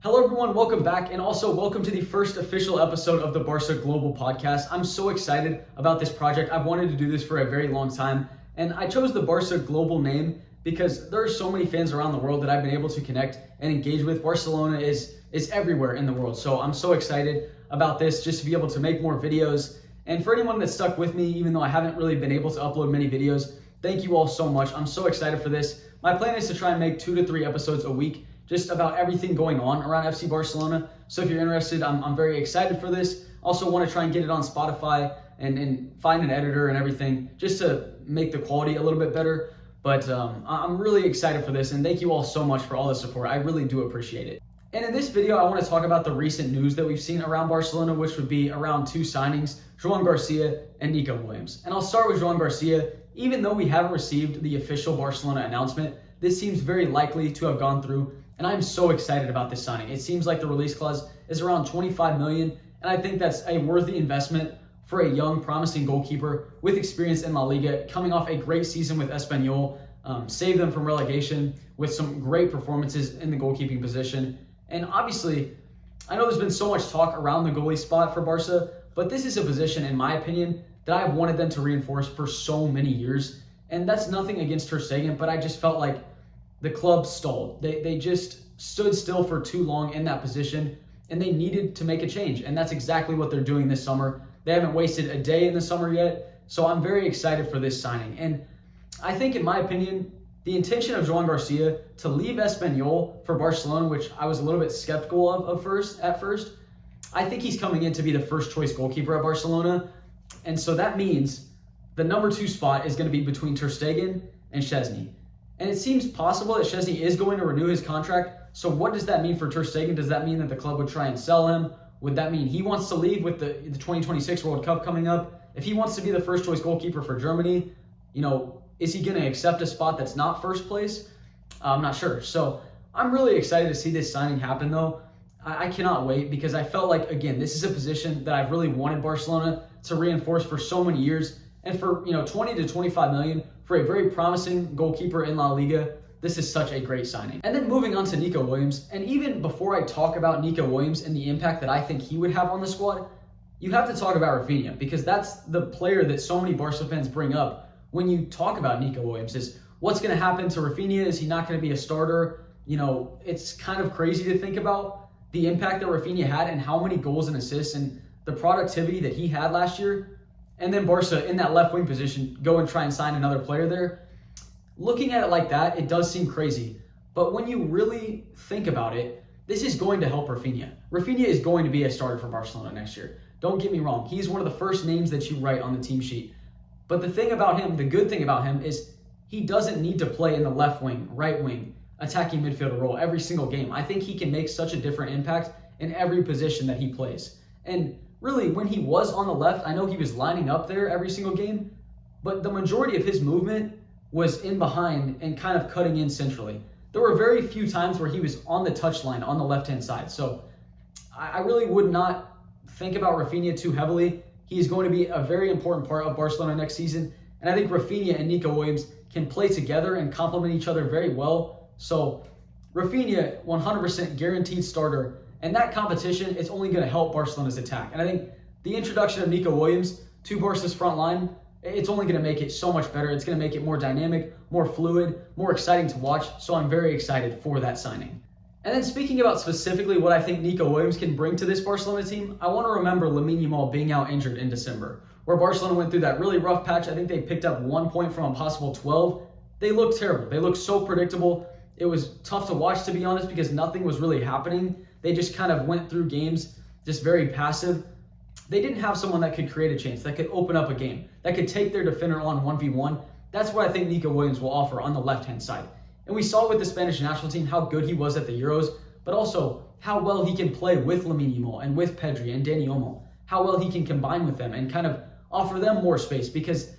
Hello everyone, welcome back, and also welcome to the first official episode of the Barca Global Podcast. I'm so excited about this project. I've wanted to do this for a very long time, and I chose the Barca Global name because there are so many fans around the world that I've been able to connect and engage with. Barcelona is everywhere in the world, so I'm so excited about this just to be able to make more videos. And for anyone that's stuck with me, even though I haven't really been able to upload many videos, thank you all so much. I'm so excited for this. My plan is to try and make 2 to 3 episodes a week, just about everything going on around FC Barcelona. So if you're interested, I'm very excited for this. Also want to try and get it on Spotify and find an editor and everything just to make the quality a little bit better. But I'm really excited for this, and thank you all so much for all the support. I really do appreciate it. And in this video, I want to talk about the recent news that we've seen around Barcelona, which would be around 2 signings, Joan Garcia and Nico Williams. And I'll start with Joan Garcia. Even though we haven't received the official Barcelona announcement, this seems very likely to have gone through. And I'm so excited about this signing. It seems like the release clause is around 25 million, and I think that's a worthy investment for a young, promising goalkeeper with experience in La Liga, coming off a great season with Espanyol, saved them from relegation with some great performances in the goalkeeping position. And obviously, I know there's been so much talk around the goalie spot for Barca, but this is a position, in my opinion, that I've wanted them to reinforce for so many years. And that's nothing against Ter Stegen, but I just felt like the club stalled. They just stood still for too long in that position, and they needed to make a change. And that's exactly what they're doing this summer. They haven't wasted a day in the summer yet, so I'm very excited for this signing. And I think, in my opinion, the intention of Joan Garcia to leave Espanyol for Barcelona, which I was a little bit skeptical of at first, I think he's coming in to be the first choice goalkeeper at Barcelona. And so that means the number 2 spot is going to be between Ter Stegen and Szczęsny. And it seems possible that Szczęsny is going to renew his contract. So what does that mean for Ter Stegen? Does that mean that the club would try and sell him? Would that mean he wants to leave with the 2026 World Cup coming up? If he wants to be the first choice goalkeeper for Germany, is he going to accept a spot that's not first place? I'm not sure. So I'm really excited to see this signing happen, though. I cannot wait, because I felt like, again, this is a position that I've really wanted Barcelona to reinforce for so many years. And for 20 to 25 million for a very promising goalkeeper in La Liga, this is such a great signing. And then moving on to Nico Williams, and even before I talk about Nico Williams and the impact that I think he would have on the squad, you have to talk about Rafinha, because that's the player that so many Barca fans bring up when you talk about Nico Williams. Is what's going to happen to Rafinha? Is he not going to be a starter? It's kind of crazy to think about the impact that Rafinha had and how many goals and assists and the productivity that he had last year. And then Barca, in that left wing position, go and try and sign another player there. Looking at it like that, it does seem crazy. But when you really think about it, this is going to help Rafinha. Rafinha is going to be a starter for Barcelona next year. Don't get me wrong. He's one of the first names that you write on the team sheet. But the thing about him, the good thing about him, is he doesn't need to play in the left wing, right wing, attacking midfielder role every single game. I think he can make such a different impact in every position that he plays. And really, when he was on the left, I know he was lining up there every single game, but the majority of his movement was in behind and kind of cutting in centrally. There were very few times where he was on the touchline on the left-hand side. So I really would not think about Rafinha too heavily. He is going to be a very important part of Barcelona next season. And I think Rafinha and Nico Williams can play together and complement each other very well. So Rafinha, 100% guaranteed starter. And that competition is only going to help Barcelona's attack. And I think the introduction of Nico Williams to Barca's front line, it's only going to make it so much better. It's going to make it more dynamic, more fluid, more exciting to watch. So I'm very excited for that signing. And then speaking about specifically what I think Nico Williams can bring to this Barcelona team, I want to remember Lamine Yamal being out injured in December, where Barcelona went through that really rough patch. I think they picked up 1 point from a possible 12. They looked terrible. They looked so predictable. It was tough to watch, to be honest, because nothing was really happening. They just kind of went through games just very passive. They didn't have someone that could create a chance, that could open up a game, that could take their defender on 1v1. That's what I think Nico Williams will offer on the left-hand side. And we saw with the Spanish national team how good he was at the Euros, but also how well he can play with Lamine Yamal and with Pedri and Dani Olmo, how well he can combine with them and kind of offer them more space. Because,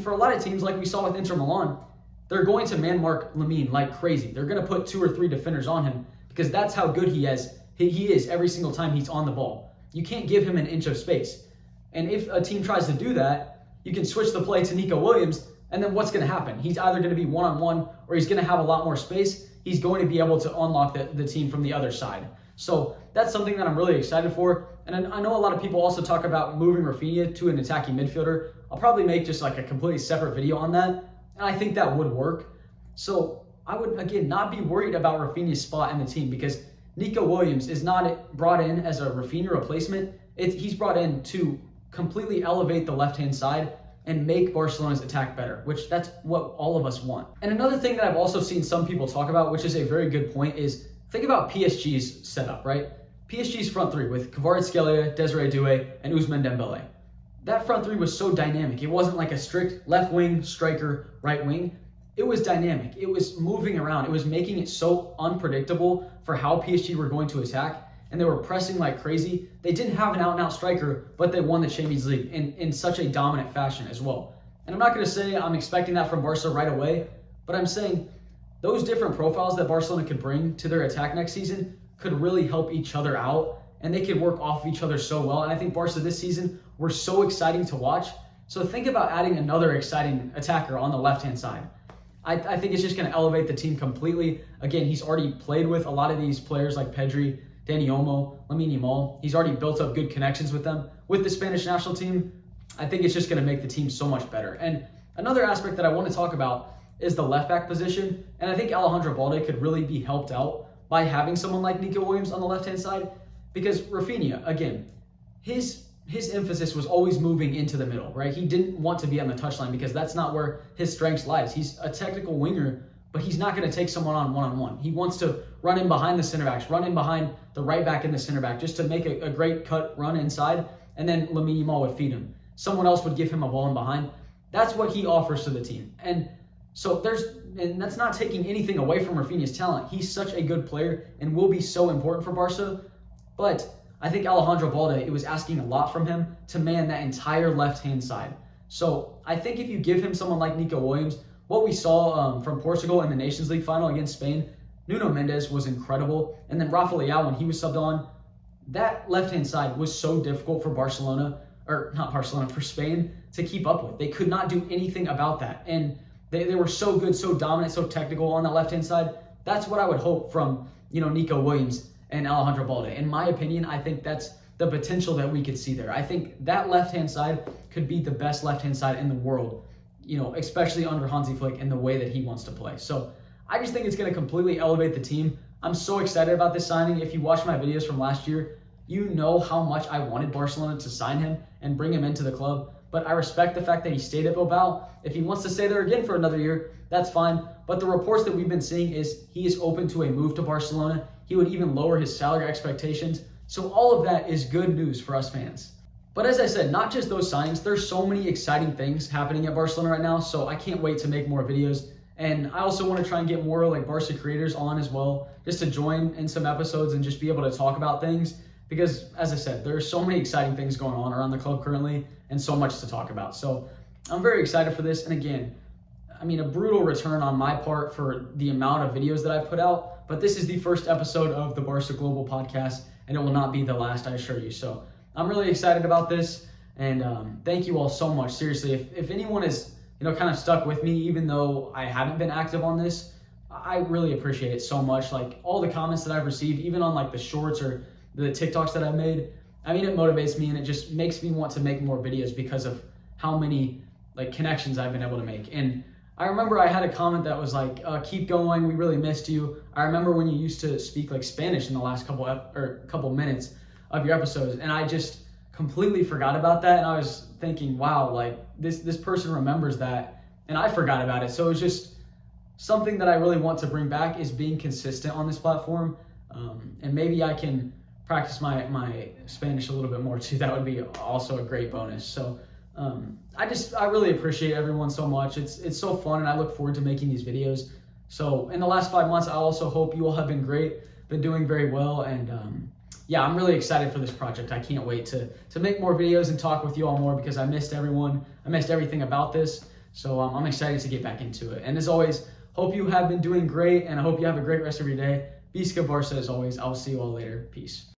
for a lot of teams, like we saw with Inter Milan, they're going to man-mark Lamine like crazy. They're going to put 2 or 3 defenders on him, because that's how good he is every single time he's on the ball. You can't give him an inch of space. And if a team tries to do that, you can switch the play to Nico Williams, and then what's going to happen? He's either going to be one-on-one or he's going to have a lot more space. He's going to be able to unlock the team from the other side. So that's something that I'm really excited for. And I know a lot of people also talk about moving Rafinha to an attacking midfielder. I'll probably make just like a completely separate video on that. And I think that would work. So I would, again, not be worried about Rafinha's spot in the team because Nico Williams is not brought in as a Rafinha replacement. He's brought in to completely elevate the left-hand side and make Barcelona's attack better, which that's what all of us want. And another thing that I've also seen some people talk about, which is a very good point, is think about PSG's setup, right? PSG's front three with Kvaratskhelia, Desiree Doué, and Ousmane Dembele. That front three was so dynamic. It wasn't like a strict left wing, striker, right wing. It was dynamic. It was moving around. It was making it so unpredictable for how PSG were going to attack. And they were pressing like crazy. They didn't have an out-and-out striker, but they won the Champions League in such a dominant fashion as well. And I'm not going to say I'm expecting that from Barca right away, but I'm saying those different profiles that Barcelona could bring to their attack next season could really help each other out, and they could work off of each other so well. And I think Barca this season were so exciting to watch. So think about adding another exciting attacker on the left-hand side. I think it's just going to elevate the team completely. Again, he's already played with a lot of these players like Pedri, Dani Olmo, Lamine Yamal. He's already built up good connections with them. With the Spanish national team, I think it's just going to make the team so much better. And another aspect that I want to talk about is the left back position. And I think Alejandro Balde could really be helped out by having someone like Nico Williams on the left-hand side. Because Rafinha, again, his emphasis was always moving into the middle, right? He didn't want to be on the touchline because that's not where his strengths lies. He's a technical winger, but he's not going to take someone on one-on-one. He wants to run in behind the center backs, run in behind the right back and the center back, just to make a great cut run inside, and then Lamine Yamal would feed him. Someone else would give him a ball in behind. That's what he offers to the team. And so and that's not taking anything away from Rafinha's talent. He's such a good player and will be so important for Barca. But I think Alejandro Balde, it was asking a lot from him to man that entire left-hand side. So I think if you give him someone like Nico Williams, what we saw from Portugal in the Nations League final against Spain, Nuno Mendes was incredible. And then Rafa Leao, when he was subbed on, that left-hand side was so difficult for for Spain to keep up with. They could not do anything about that. And they were so good, so dominant, so technical on the left-hand side. That's what I would hope from, Nico Williams and Alejandro Balde. In my opinion, I think that's the potential that we could see there. I think that left-hand side could be the best left-hand side in the world, especially under Hansi Flick and the way that he wants to play. So I just think it's going to completely elevate the team. I'm so excited about this signing. If you watched my videos from last year, you know how much I wanted Barcelona to sign him and bring him into the club. But I respect the fact that he stayed at Bilbao. If he wants to stay there again for another year, that's fine. But the reports that we've been seeing is he is open to a move to Barcelona. He would even lower his salary expectations. So all of that is good news for us fans. But as I said, not just those signings, there's so many exciting things happening at Barcelona right now. So I can't wait to make more videos. And I also want to try and get more like Barca creators on as well, just to join in some episodes and just be able to talk about things. Because as I said, there are so many exciting things going on around the club currently and so much to talk about. So I'm very excited for this. And again, a brutal return on my part for the amount of videos that I put out. But this is the first episode of the Barca Global Podcast, and it will not be the last, I assure you. So I'm really excited about this. And thank you all so much. Seriously, if anyone is kind of stuck with me, even though I haven't been active on this, I really appreciate it so much. Like all the comments that I've received, even on like the shorts or the TikToks that I've made, it motivates me and it just makes me want to make more videos because of how many like connections I've been able to make. And I remember I had a comment that was like, keep going, we really missed you. I remember when you used to speak like Spanish in the last couple minutes of your episodes, and I just completely forgot about that. And I was thinking, wow, like this person remembers that, and I forgot about it. So it's just something that I really want to bring back is being consistent on this platform. And maybe I can practice my Spanish a little bit more too. That would be also a great bonus. So I really appreciate everyone so much. It's so fun, and I look forward to making these videos. So in the last 5 months, I also hope you all have been great, been doing very well, and yeah, I'm really excited for this project. I can't wait to make more videos and talk with you all more because I missed everyone. I missed everything about this. So I'm excited to get back into it. And as always, hope you have been doing great, and I hope you have a great rest of your day. Visca Barca as always. I'll see you all later. Peace.